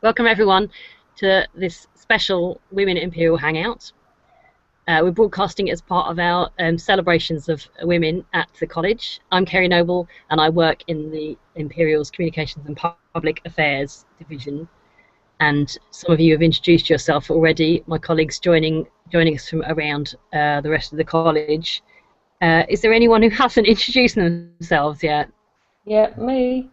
Welcome everyone to this special Women Imperial Hangout. We're broadcasting as part of our celebrations of women at the college. I'm Kerry Noble and I work in the Imperial's Communications and Public Affairs division. And some of you have introduced yourself already, my colleagues joining us from around the rest of the college. Is there anyone who hasn't introduced themselves yet? Yeah, me.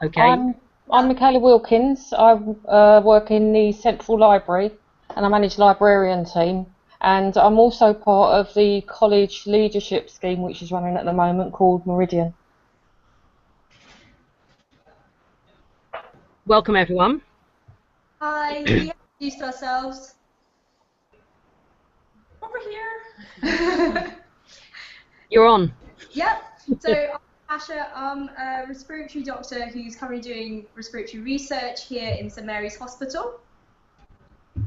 Okay. I'm Michela Wilkins. I work in the Central Library and I manage the librarian team. And I'm also part of the college leadership scheme, which is running at the moment, called Meridian. Welcome everyone. Hi, we introduced ourselves. Over here. You're on. Yep. So I'm Natasha. I'm a respiratory doctor who's currently doing respiratory research here in St Mary's Hospital.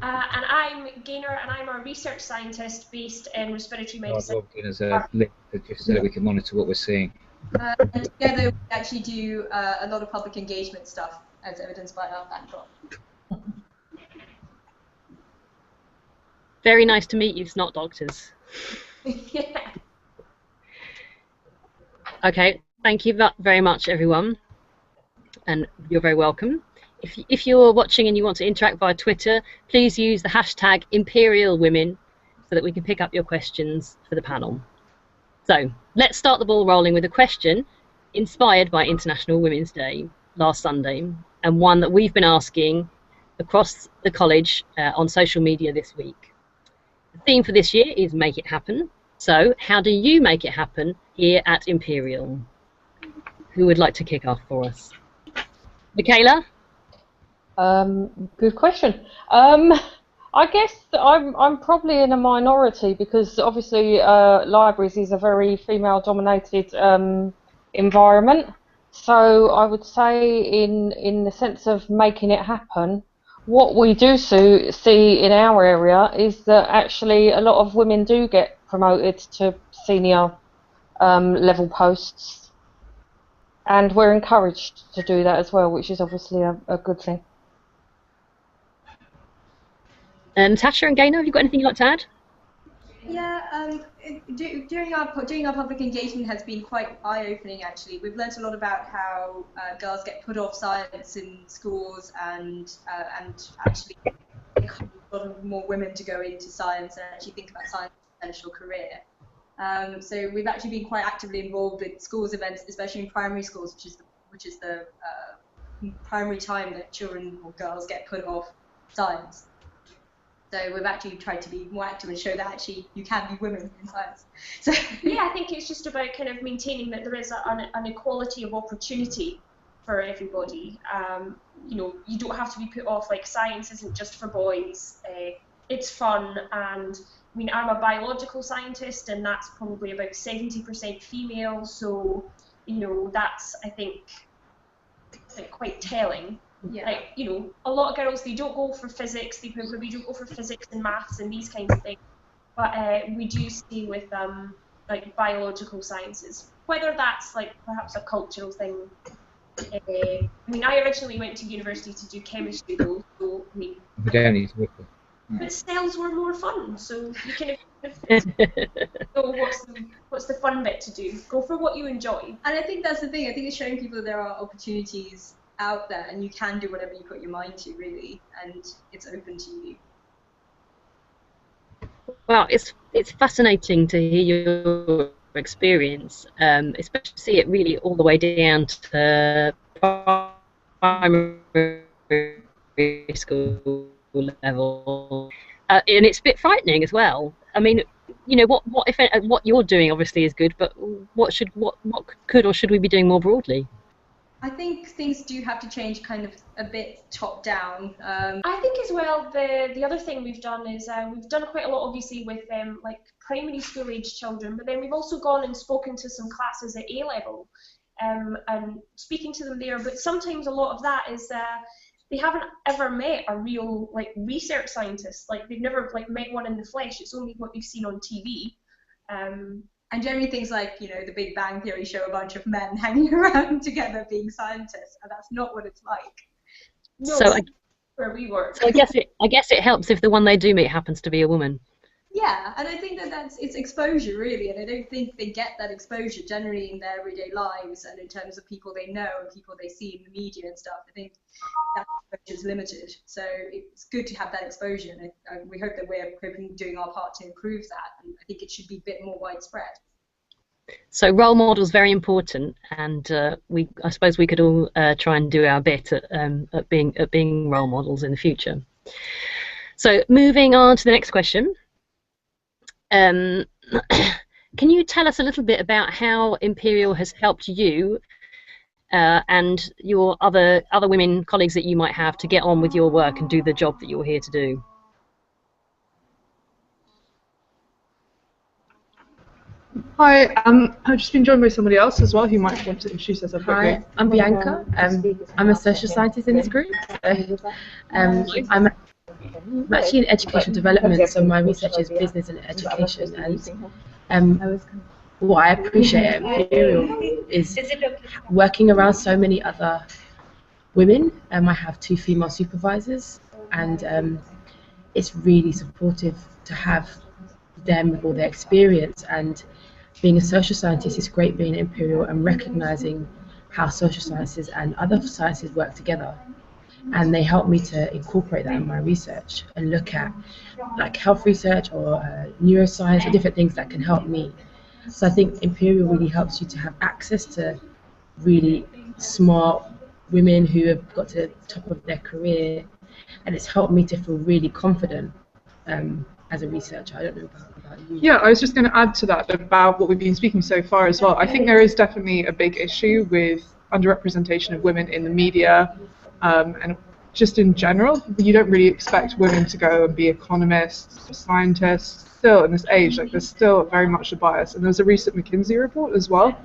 And I'm Gaynor, and I'm a research scientist based in respiratory medicine. I've logged in as a link just so that we can monitor what we're seeing. And together we actually do a lot of public engagement stuff, as evidenced by our backdrop. Very nice to meet you, not doctors. Yeah. Okay, thank you very much, everyone, and you're very welcome. If you're watching and you want to interact via Twitter, please use the hashtag #ImperialWomen so that we can pick up your questions for the panel. So let's start the ball rolling with a question inspired by International Women's Day last Sunday, and one that we've been asking across the college on social media this week. The theme for this year is Make It Happen. So how do you make it happen here at Imperial? Who would like to kick off for us? Michela? Good question. I guess I'm probably in a minority because obviously libraries is a very female-dominated environment. So I would say in the sense of making it happen, what we do see in our area is that actually a lot of women do get promoted to senior level posts, and we're encouraged to do that as well, which is obviously a good thing. Natasha and Gaynor, have you got anything you'd like to add? Yeah, during our public engagement has been quite eye-opening actually. We've learnt a lot about how girls get put off science in schools and actually encourage a lot of more women to go into science and actually think about science as a potential career. So we've actually been quite actively involved with schools events, especially in primary schools, which is the primary time that children or girls get put off science. So we've actually tried to be more active and show that actually you can be women in science. So yeah, I think it's just about kind of maintaining that there is an equality of opportunity for everybody. You know, you don't have to be put off, like science isn't just for boys. It's fun, and I mean, I'm a biological scientist, and that's probably about 70% female. So, you know, that's, I think, like, quite telling. yeah. Like, you know, a lot of girls, they don't go for physics, they probably don't go for physics and maths and these kinds of things, but we do stay with like biological sciences, whether that's like perhaps a cultural thing. I mean, I originally went to university to do chemistry though, so I mean, We don't need to work with. but cells were more fun, so you kind of so what's the fun bit to do? Go for what you enjoy. And I think that's the thing. I think it's showing people that there are opportunities out there and you can do whatever you put your mind to, really, and it's open to you. Well, it's fascinating to hear your experience, especially see it really all the way down to primary school level, and it's a bit frightening as well. I mean, you know, what you're doing obviously is good, but what could or should we be doing more broadly? I think things do have to change kind of a bit top down. I think as well the other thing we've done is we've done quite a lot obviously with like primary school age children, but then we've also gone and spoken to some classes at A level and speaking to them there. But sometimes a lot of that is they haven't ever met a real like research scientist. Like they've never like met one in the flesh. It's only what they've seen on TV. And generally things like, you know, the Big Bang Theory show a bunch of men hanging around together being scientists, and that's not what it's like. No, So where we work. so I guess it helps if the one they do meet happens to be a woman. Yeah, and I think that it's exposure really, and I don't think they get that exposure generally in their everyday lives and in terms of people they know and people they see in the media and stuff. I think that exposure is limited, so it's good to have that exposure, and we hope that we're hoping doing our part to improve that, and I think it should be a bit more widespread. So role models very important, and I suppose we could all try and do our bit at being role models in the future. So moving on to the next question. Can you tell us a little bit about how Imperial has helped you and your other women colleagues that you might have to get on with your work and do the job that you're here to do? Hi, I've just been joined by somebody else as well who might want to introduce herself. Hi, I'm Bianca. I'm a social scientist in this group. I'm actually in education development, so my research is business and education. And what I appreciate at Imperial is working around so many other women. I have 2 female supervisors, and it's really supportive to have them with all their experience. And being a social scientist is great being at Imperial and recognising how social sciences and other sciences work together. And they help me to incorporate that in my research and look at like health research or neuroscience or different things that can help me. So I think Imperial really helps you to have access to really smart women who have got to the top of their career, and it's helped me to feel really confident as a researcher. I don't know about you. Yeah, I was just going to add to that about what we've been speaking so far as well. I think there is definitely a big issue with underrepresentation of women in the media, and just in general. You don't really expect women to go and be economists or scientists. Still in this age, like there's still very much a bias. And there was a recent McKinsey report as well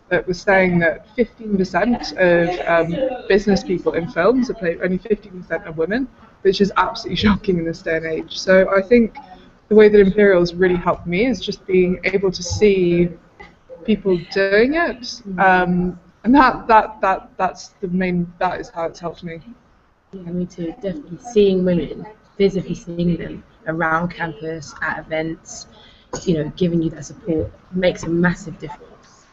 that was saying that 15% of business people in films are played, only 15% of women, which is absolutely shocking in this day and age. So I think the way that Imperial's really helped me is just being able to see people doing it, and that's the main. That is how it's helped me. Yeah, me too. Definitely seeing women, visibly seeing them around campus, at events, giving you that support makes a massive difference.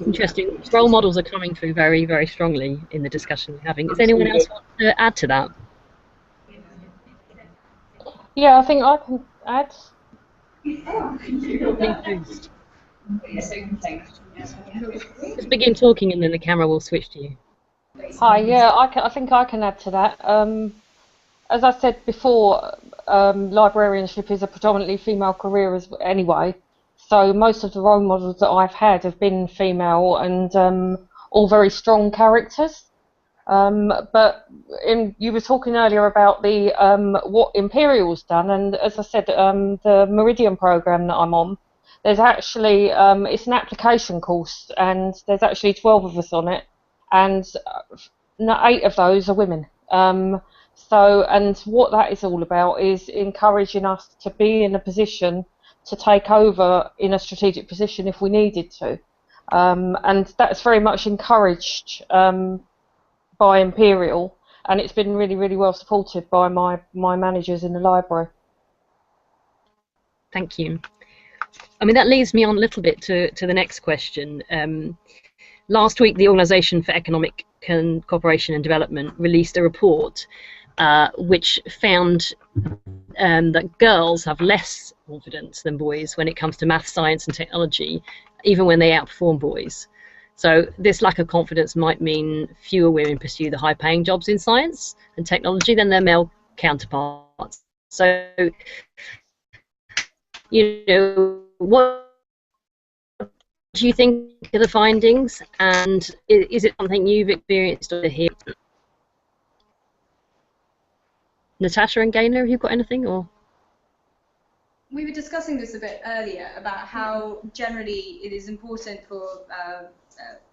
Interesting. Role models are coming through very, very strongly in the discussion we're having. Does anyone else want to add to that? Yeah, I think I can add. Just begin talking and then the camera will switch to you. Hi, yeah, I think I can add to that. As I said before, librarianship is a predominantly female career anyway, so most of the role models that I've had have been female and all very strong characters. But you were talking earlier about the what Imperial's done, and as I said, the Meridian program that I'm on, there's actually it's an application course, and there's actually 12 of us on it, and 8 of those are women. And what that is all about is encouraging us to be in a position to take over in a strategic position if we needed to, and that's very much encouraged by Imperial, and it's been really, really well supported by my managers in the library. Thank you. I mean, that leads me on a little bit to the next question. Last week, the Organisation for Economic Cooperation and Development released a report which found that girls have less confidence than boys when it comes to math, science and technology, even when they outperform boys. So this lack of confidence might mean fewer women pursue the high-paying jobs in science and technology than their male counterparts. So, what do you think of the findings, and is it something you've experienced or here? Natasha and Gaynor, have you got anything? Or we were discussing this a bit earlier about how generally it is important for,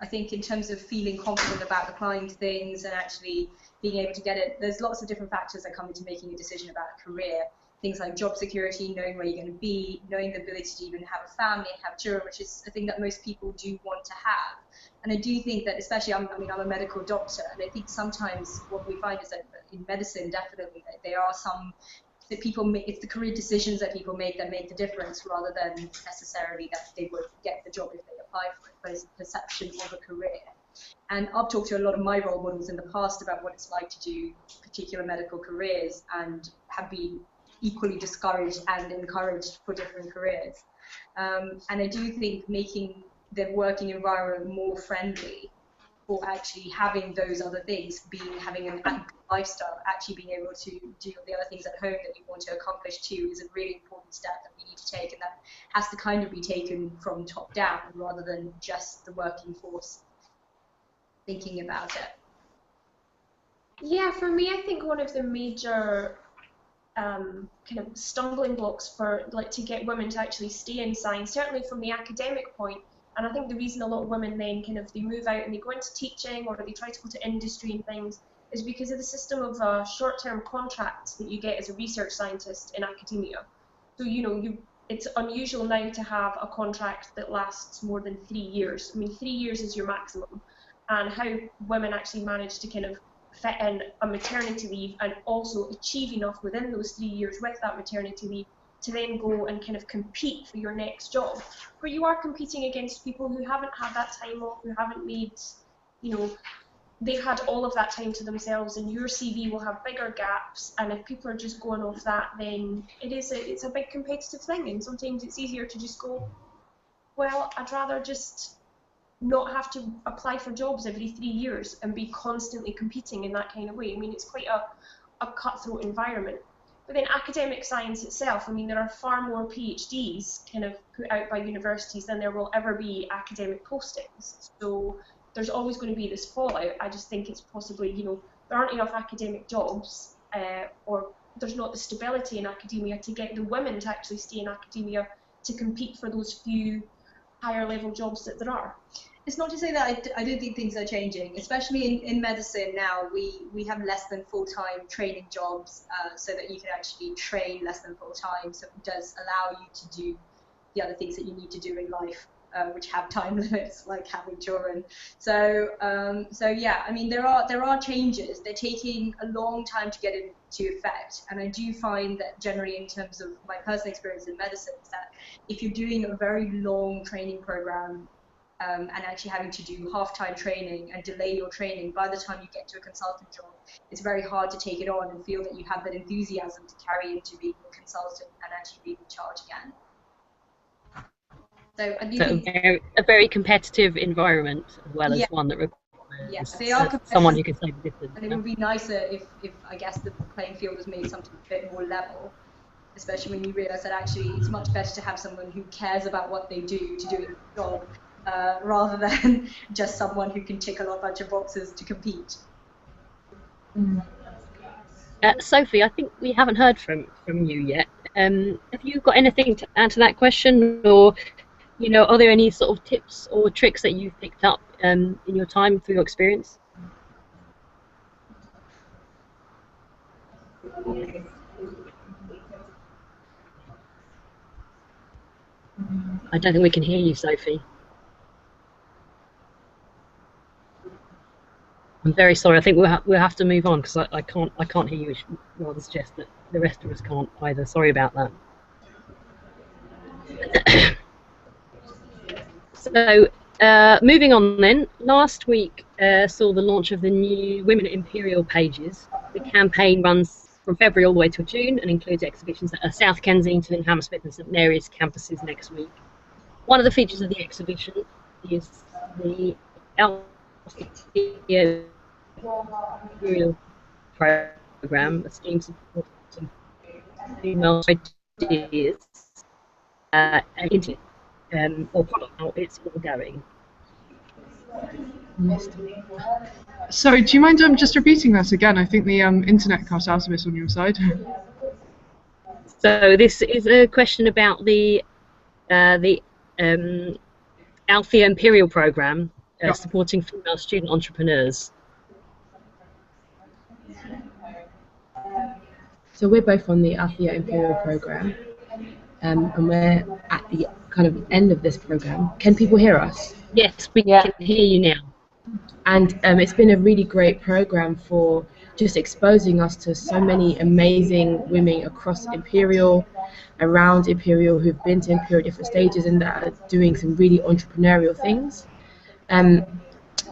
I think in terms of feeling confident about applying to things and actually being able to get it, there's lots of different factors that come into making a decision about a career. things like job security, knowing where you're going to be, knowing the ability to even have a family and have children, which is a thing that most people do want to have. And I do think that, especially, I'm a medical doctor, and I think sometimes what we find is that in medicine, definitely, that there are some that people make, it's the career decisions that people make that make the difference, rather than necessarily that they would get the job if they apply for it, but it's the perception of a career. And I've talked to a lot of my role models in the past about what it's like to do particular medical careers, and have been equally discouraged and encouraged for different careers. And I do think making the working environment more friendly for actually having those other things, having an active lifestyle, actually being able to do the other things at home that you want to accomplish too, is a really important step that we need to take, and that has to kind of be taken from top down rather than just the working force thinking about it. Yeah, for me, I think one of the major kind of stumbling blocks for to get women to actually stay in science, certainly from the academic point, and I think the reason a lot of women then they move out and they go into teaching, or they try to go to industry and things, is because of the system of short-term contracts that you get as a research scientist in academia. So it's unusual now to have a contract that lasts more than 3 years. I mean, 3 years is your maximum. And how women actually manage to kind of fit in a maternity leave and also achieve enough within those 3 years with that maternity leave to then go and kind of compete for your next job, where you are competing against people who haven't had that time off, who haven't made, they've had all of that time to themselves, and your CV will have bigger gaps, and if people are just going off that, then it's a big competitive thing, and sometimes it's easier to just go, well, I'd rather just not have to apply for jobs every 3 years and be constantly competing in that kind of way. I mean, it's quite a cutthroat environment. But then academic science itself, I mean, there are far more PhDs kind of put out by universities than there will ever be academic postings. So there's always going to be this fallout. I just think it's possibly, there aren't enough academic jobs, or there's not the stability in academia to get the women to actually stay in academia to compete for those few higher level jobs that there are. It's not to say that I don't think things are changing, especially in medicine now. We have less than full-time training jobs, so that you can actually train less than full-time, so it does allow you to do the other things that you need to do in life, which have time limits, like having children. So yeah, I mean, there are changes. They're taking a long time to get into effect, and I do find that generally, in terms of my personal experience in medicine, is that if you're doing a very long training program, and actually having to do half-time training and delay your training, by the time you get to a consultant job, it's very hard to take it on and feel that you have that enthusiasm to carry into being a consultant and actually being in charge again. So I do think a very competitive environment, as well as one that requires they are someone who can say the difference. And it would be nicer if I guess the playing field was made something a bit more level, especially when you realise that actually it's much better to have someone who cares about what they do to do a good job, rather than just someone who can tick a bunch of boxes to compete. Sophie, I think we haven't heard from you yet. Have you got anything to add to that question, or are there any sort of tips or tricks that you've picked up in your time through your experience? I don't think we can hear you, Sophie. I'm very sorry. I think we'll have to move on, because I can't hear you, which rather suggests that the rest of us can't either. Sorry about that. So moving on then. Last week saw the launch of the new Women Imperial pages. The campaign runs from February all the way till June and includes exhibitions at South Kensington, Hammersmith and St Mary's campuses next week. One of the features of the exhibition is the Althea-Imperial program, a scheme supporting female ideas and internet, or how it's all going. Sorry, do you mind just repeating that again? I think the internet cut out a bit on your side. So this is a question about the Althea-Imperial program supporting female student entrepreneurs. So we're both on the Althea-Imperial program, and we're at the kind of end of this program. Can people hear us? Yes, we Yeah. can hear you now. And it's been a really great program for just exposing us to so many amazing women across Imperial, around Imperial, who've been to Imperial different stages and that are doing some really entrepreneurial things. And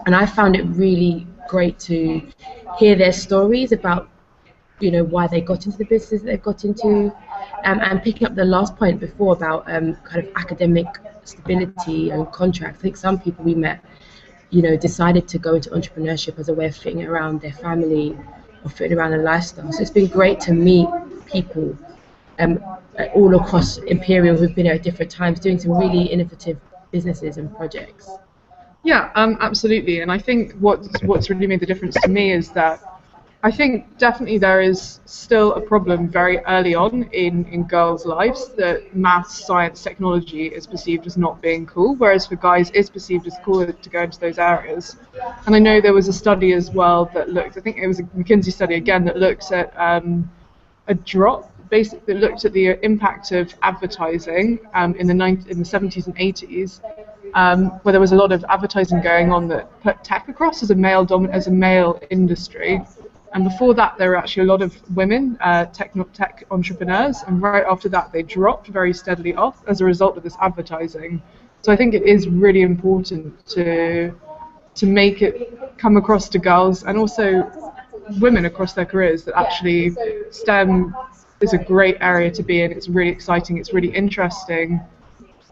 I found it really great to hear their stories about, why they got into the business that they've got into, and picking up the last point before about kind of academic stability and contracts. I think some people we met, decided to go into entrepreneurship as a way of fitting around their family or fitting around their lifestyle. So it's been great to meet people all across Imperial who've been at different times doing some really innovative businesses and projects. Yeah, absolutely. And I think what's really made the difference to me is that I think definitely there is still a problem very early on in girls' lives that maths, science, technology is perceived as not being cool, whereas for guys it's perceived as cool to go into those areas. And I know there was a study as well that looked, I think it was a McKinsey study again, that looks at a drop, basically looked at the impact of advertising in the 70s and 80s, where there was a lot of advertising going on that put tech across as a male industry. And before that, there were actually a lot of women tech entrepreneurs, and right after that, they dropped very steadily off as a result of this advertising. So I think it is really important to make it come across to girls and also women across their careers that actually STEM is a great area to be in. It's really exciting, it's really interesting,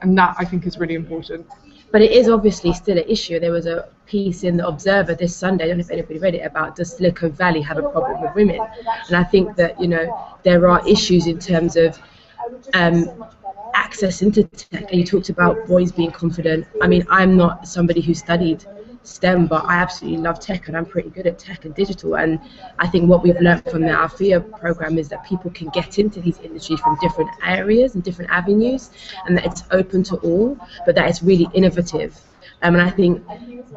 and that I think is really important. But it is obviously still an issue. There was a piece in the Observer this Sunday, I don't know if anybody read it, about does Silicon Valley have a problem with women? And I think that, there are issues in terms of access into tech. And you talked about boys being confident. I mean, I'm not somebody who studied STEM, but I absolutely love tech and I'm pretty good at tech and digital. And I think what we've learned from the Althea program is that people can get into these industries from different areas and different avenues, and that it's open to all, but that it's really innovative. And I think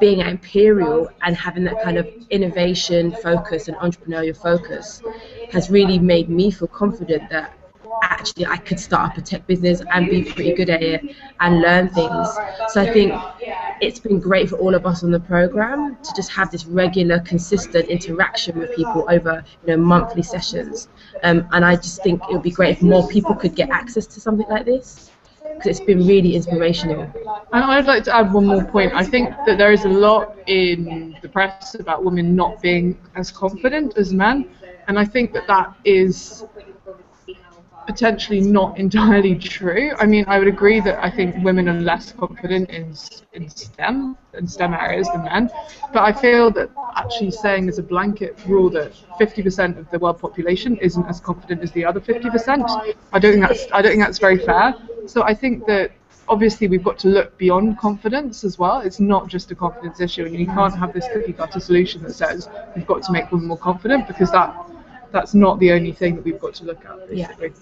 being at Imperial and having that kind of innovation focus and entrepreneurial focus has really made me feel confident that actually I could start up a tech business and be pretty good at it and learn things. So I think it's been great for all of us on the program to just have this regular, consistent interaction with people over monthly sessions. And I just think it would be great if more people could get access to something like this, because it's been really inspirational. And I'd like to add one more point. I think that there is a lot in the press about women not being as confident as men, and I think that is potentially not entirely true. I mean, I would agree that I think women are less confident in STEM areas than men, but I feel that actually saying as a blanket rule that 50% of the world population isn't as confident as the other 50%, I don't think that's very fair. So I think that obviously we've got to look beyond confidence as well. It's not just a confidence issue, and you can't have this cookie cutter solution that says we've got to make women more confident, because that's not the only thing that we've got to look at, basically.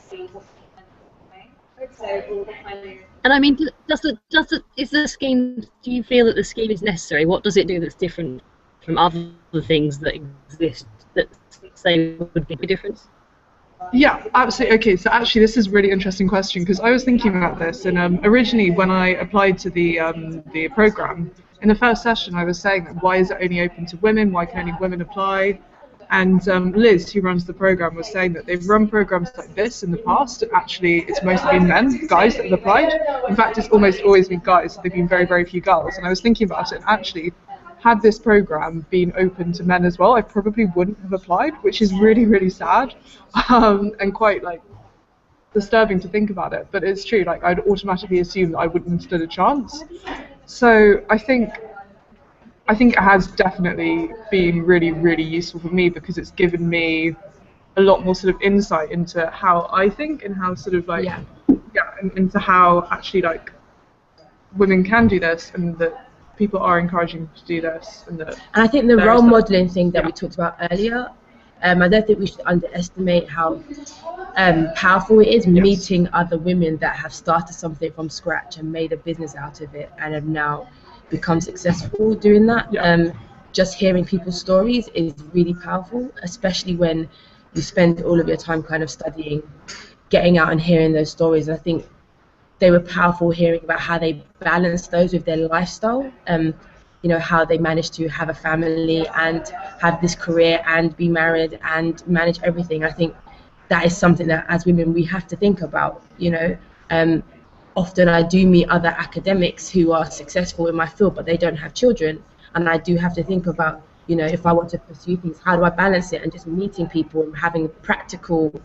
And I mean, is the scheme? Do you feel that the scheme is necessary? What does it do that's different from other things that exist that say would be a difference? Yeah, absolutely. Okay, so actually this is a really interesting question, because I was thinking about this, and originally when I applied to the program, in the first session I was saying that why is it only open to women? Why can only women apply? And Liz, who runs the program, was saying that they've run programs like this in the past. Actually, it's mostly been men, guys that have applied. In fact, it's almost always been guys, so there have been very, very few girls. And I was thinking about it, and actually, had this program been open to men as well, I probably wouldn't have applied, which is really, really sad, and quite disturbing to think about it. But it's true, I'd automatically assume that I wouldn't have stood a chance. So I think it has definitely been really, really useful for me, because it's given me a lot more sort of insight into how I think and how into how actually women can do this, and that people are encouraging to do this, and I think the role modelling thing that we talked about earlier, I don't think we should underestimate how powerful it is meeting other women that have started something from scratch and made a business out of it and have now become successful doing that. Just hearing people's stories is really powerful, especially when you spend all of your time kind of studying, getting out and hearing those stories. And I think they were powerful, hearing about how they balance those with their lifestyle. You know, how they managed to have a family and have this career and be married and manage everything. I think that is something that as women we have to think about, you know. Often I do meet other academics who are successful in my field, but they don't have children. And I do have to think about, you know, if I want to pursue things, how do I balance it? And just meeting people and having practical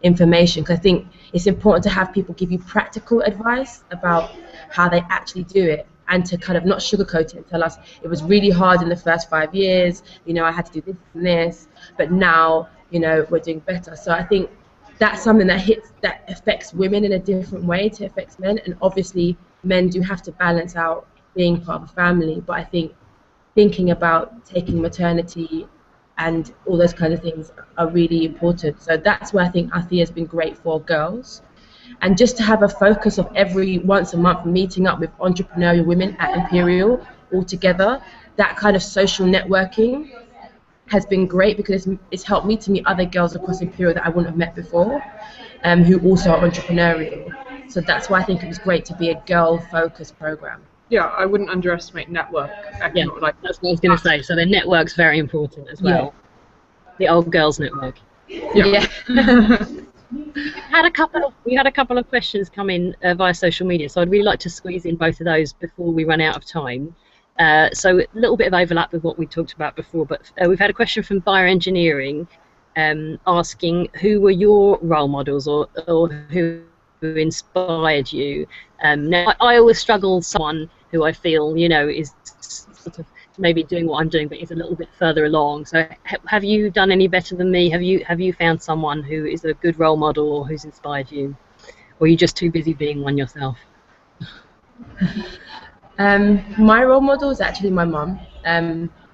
information. Because I think it's important to have people give you practical advice about how they actually do it, and to kind of not sugarcoat it and tell us it was really hard in the first 5 years, you know, I had to do this and this, but now, you know, we're doing better. So I think that's something that affects women in a different way to affects men. And obviously men do have to balance out being part of a family, but I think thinking about taking maternity and all those kind of things are really important. So that's where I think Althea has been great for girls. And just to have a focus of every once a month meeting up with entrepreneurial women at Imperial all together, that kind of social networking has been great, because it's helped me to meet other girls across Imperial that I wouldn't have met before, who also are entrepreneurial. So that's why I think it was great to be a girl-focused program. Yeah, I wouldn't underestimate network. Yeah, like, that's what I was going to say. So the network's very important as well. Yeah. The old girls network. Yeah. We had a couple of questions come in via social media, so I'd really like to squeeze in both of those before we run out of time. So a little bit of overlap with what we talked about before, but we've had a question from Bioengineering asking who were your role models, or who inspired you. Now I always struggle with someone who I feel, you know, is sort of maybe doing what I'm doing but is a little bit further along. So have you done any better than me? Have you found someone who is a good role model or who's inspired you, or are you just too busy being one yourself? My role model is actually my mum.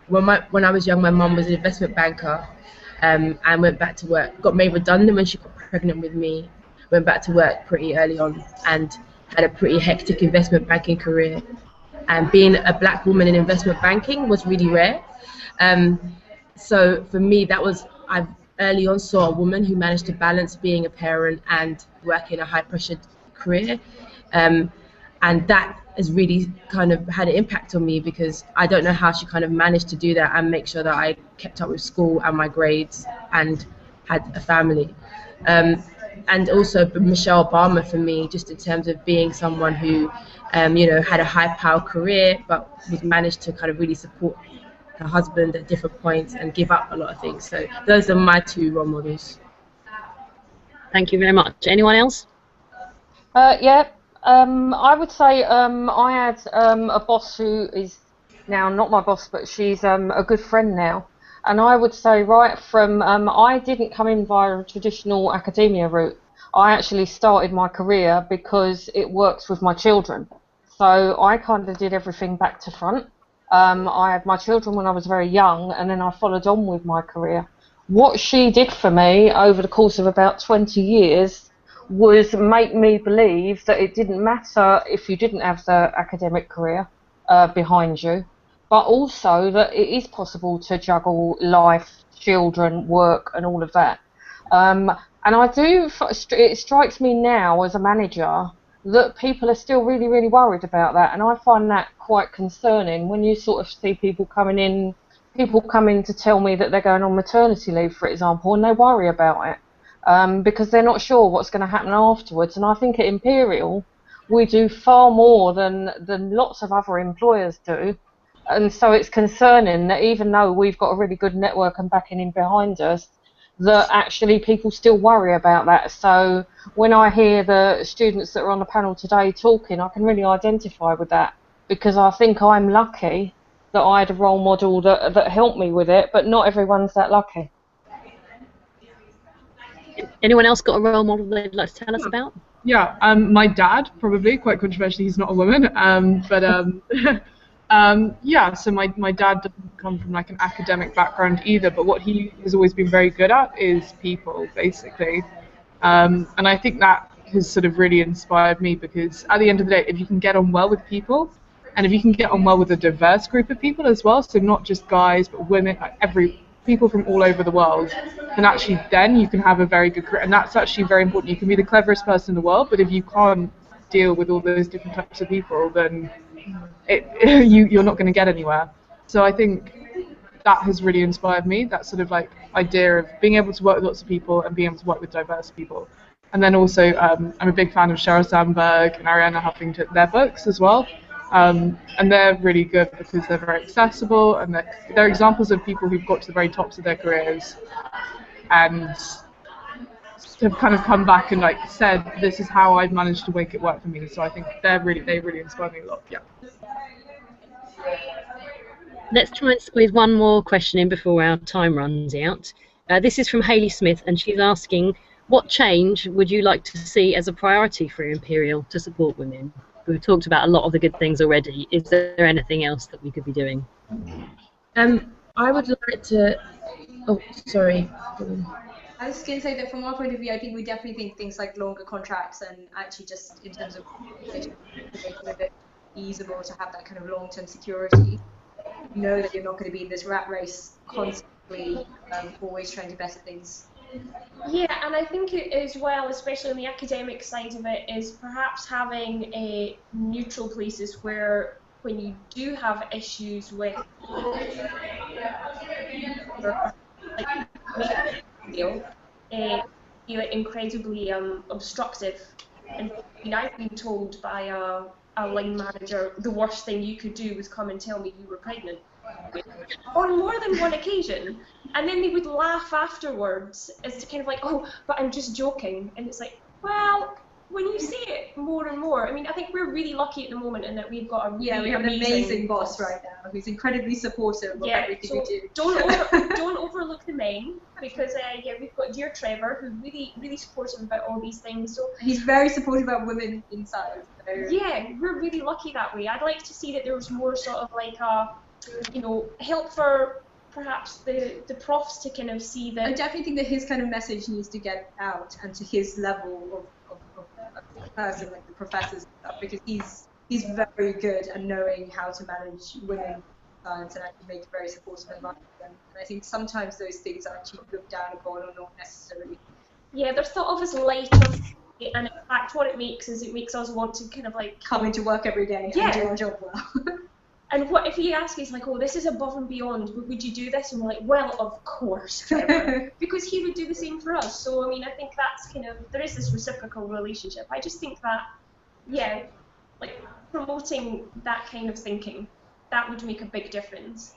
When I was young, my mum was an investment banker, and went back to work, got made redundant when she got pregnant with me, went back to work pretty early on and had a pretty hectic investment banking career. And being a black woman in investment banking was really rare. So for me, I early on saw a woman who managed to balance being a parent and working a high-pressured career. And that has really kind of had an impact on me, because I don't know how she kind of managed to do that and make sure that I kept up with school and my grades and had a family. And also Michelle Obama for me, just in terms of being someone who, you know, had a high-power career but was managed to kind of really support her husband at different points and give up a lot of things. So those are my two role models. Thank you very much. Anyone else? I would say I had a boss who is now not my boss, but she's a good friend now. And I would say right from, I didn't come in via a traditional academia route. I actually started my career because it works with my children. So I kind of did everything back to front. I had my children when I was very young, and then I followed on with my career. What she did for me over the course of about 20 years was make me believe that it didn't matter if you didn't have the academic career behind you, but also that it is possible to juggle life, children, work, and all of that. And it strikes me now as a manager that people are still really, really worried about that, and I find that quite concerning when you sort of see people come in to tell me that they're going on maternity leave, for example, and they worry about it because they're not sure what's going to happen afterwards. And I think at Imperial we do far more than lots of other employers do, and so it's concerning that even though we've got a really good network and backing in behind us, that actually people still worry about that. So when I hear the students that are on the panel today talking, I can really identify with that, because I think I'm lucky that I had a role model that helped me with it, but not everyone's that lucky. Anyone else got a role model they'd like to tell us about? Yeah, my dad, probably, quite controversially, he's not a woman, yeah, so my dad doesn't come from like an academic background either, but what he has always been very good at is people, basically. And I think that has sort of really inspired me, because at the end of the day, if you can get on well with people, and if you can get on well with a diverse group of people as well, so not just guys, but women, like people from all over the world, then actually then you can have a very good career. And that's actually very important. You can be the cleverest person in the world, but if you can't deal with all those different types of people, then you're not going to get anywhere. So I think that has really inspired me, that sort of like idea of being able to work with lots of people and being able to work with diverse people. And then also, I'm a big fan of Sheryl Sandberg and Arianna Huffington, their books as well. And they're really good because they're very accessible, and they're examples of people who've got to the very tops of their careers and have kind of come back and like said, this is how I've managed to make it work for me. So I think they really inspire me a lot. Yeah. Let's try and squeeze one more question in before our time runs out. This is from Hayley Smith, and she's asking, what change would you like to see as a priority for Imperial to support women? We've talked about a lot of the good things already. Is there anything else that we could be doing? I would like to... Oh, sorry. I was going to say that from our point of view, I think we definitely think things like longer contracts, and actually just in terms of making it easier to have that kind of long-term security. You know that you're not going to be in this rat race constantly, always trying to better things. Yeah, and I think it as well, especially on the academic side of it, is perhaps having a neutral places where when you do have issues with feel incredibly obstructive. And I've been told by a line manager the worst thing you could do was come and tell me you were pregnant. On more than one occasion. And then they would laugh afterwards as to kind of like, oh, but I'm just joking. And it's like, well, when you see it more and more, I mean, I think we're really lucky at the moment in that we've got a really we have an amazing boss right now who's incredibly supportive of everything we do. Don't overlook the men, because we've got dear Trevor who's really supportive about all these things. So he's very supportive about women inside. So. Yeah, we're really lucky that way. I'd like to see that there was more sort of like help for perhaps the profs to kind of see that. I definitely think that his kind of message needs to get out and to his level of person, like the professors and stuff, because he's very good at knowing how to manage women in science and actually make a very supportive environment. And I think sometimes those things are actually looked down upon or not necessarily. Yeah, they're thought of as lighter, and in fact what it makes is it makes us want to kind of like come into work every day and do our job well. And what if he asks us like, oh, this is above and beyond, would you do this? And we're like, well, of course, Trevor, because he would do the same for us. So, I mean, I think that's kind of, there is this reciprocal relationship. I just think that, like promoting that kind of thinking, that would make a big difference.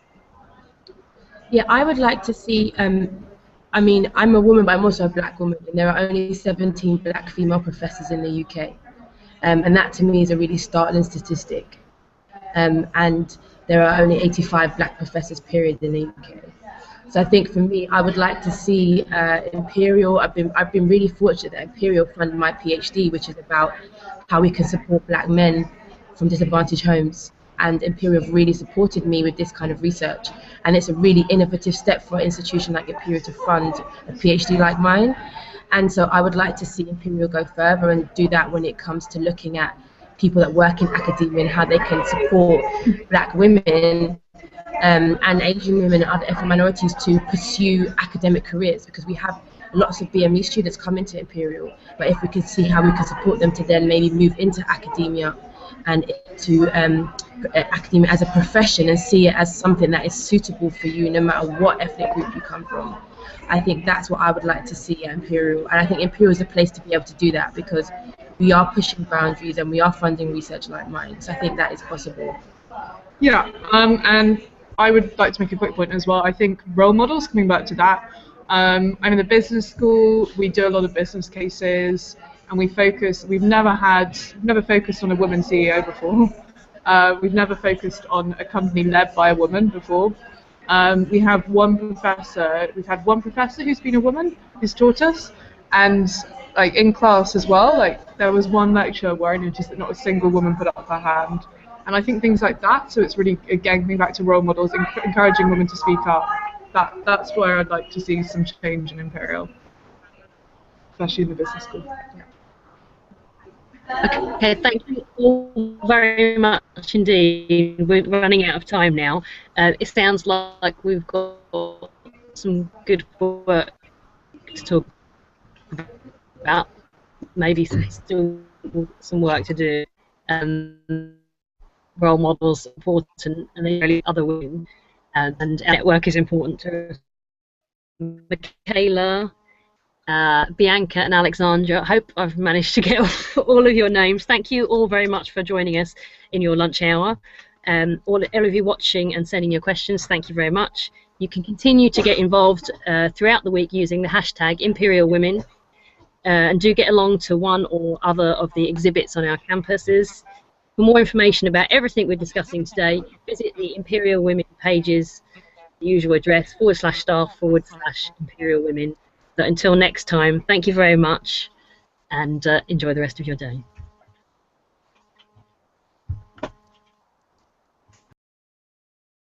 Yeah, I would like to see, I mean, I'm a woman, but I'm also a black woman, and there are only 17 black female professors in the UK. And that to me is a really startling statistic. And there are only 85 black professors, period, in the UK. So I think for me, I would like to see Imperial. I've been really fortunate that Imperial funded my PhD, which is about how we can support black men from disadvantaged homes. And Imperial have really supported me with this kind of research. And it's a really innovative step for an institution like Imperial to fund a PhD like mine. And so I would like to see Imperial go further and do that when it comes to looking at people that work in academia and how they can support black women and Asian women and other ethnic minorities to pursue academic careers, because we have lots of BME students come into Imperial, but if we could see how we can support them to then maybe move into academia and into academia as a profession and see it as something that is suitable for you no matter what ethnic group you come from. I think that's what I would like to see at Imperial, and I think Imperial is a place to be able to do that because we are pushing boundaries and we are funding research like mine, so I think that is possible. Yeah, and I would like to make a quick point as well. I think role models, coming back to that, I'm in the business school, we do a lot of business cases, and we've never focused on a woman CEO before. We've never focused on a company led by a woman before. We've had one professor who's been a woman who's taught us, and like in class as well, like there was one lecture where I noticed that not a single woman put up her hand, and I think things like that. So it's really, again, coming back to role models, encouraging women to speak up. That's where I'd like to see some change in Imperial, especially in the business school. Yeah. Okay, thank you all very much indeed. We're running out of time now. It sounds like we've got some good work to talk about. Maybe still some work to do. Role models important, and really other women, and network is important to Michela, Bianca, and Alexandra. I hope I've managed to get all of your names. Thank you all very much for joining us in your lunch hour. All of you watching and sending your questions, thank you very much. You can continue to get involved throughout the week using the hashtag Imperial Women, and do get along to one or other of the exhibits on our campuses. For more information about everything we're discussing today, visit the Imperial Women pages, the usual address, /staff/Imperial Women. So until next time, thank you very much, and enjoy the rest of your day.